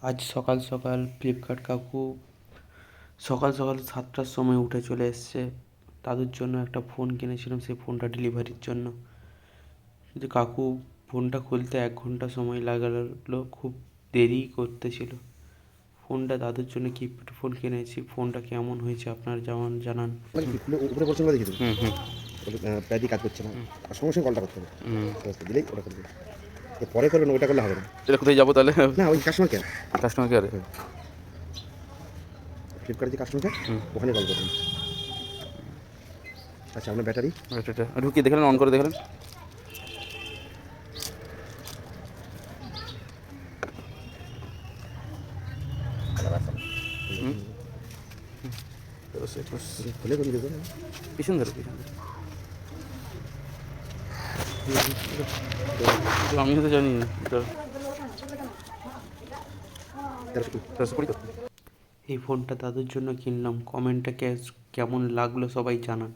আজ সকাল সকাল ফ্লিপকার্ট কাকু সকাল সকাল 7টার সময় উঠে চলে এসছে। দাদুর জন্য একটা ফোন কিনেছিলাম, সেই ফোনটা ডেলিভারির জন্য। কিন্তু কাকু ফোনটা খুলতে 1 ঘন্টা সময় লাগালো, খুব দেরি করতেছিল। ফোনটা দাদুর জন্য কিপ্যাড ফোন কিনেছি। ফোনটা কেমন হয়েছে আপনার যেমন জানান। মানে কি উপরে পড়ছে দেখি তুমি হুম হুম প্যাডই কাজ করছে না, হুম আর সঙ্গে সঙ্গে কলটা করতে হবে। হুম দিলেই ওটা করবে, পরে করবেন ওইটা করলে হবে না। এটা কোথায় যাবো তাহলে? না ওই কাস্টমার কেয়ার, কাস্টমার কেয়ারে। ফ্লিপকার্টের যে কাস্টমার কেয়ার হুম ওখানে কল করবেন। আচ্ছা আপনার ব্যাটারি এটা ঢুকিয়ে দেখলেন, অন করে দেখলেন। হুম খুলে করে দেবেন। পিছন ধরে পিছন ধরে। আমি তো জানি না এটা 1320 তো। এই ফোনটা দাদুর জন্য কিনলাম। কমেন্টটা কেমন লাগলো সবাই জানান।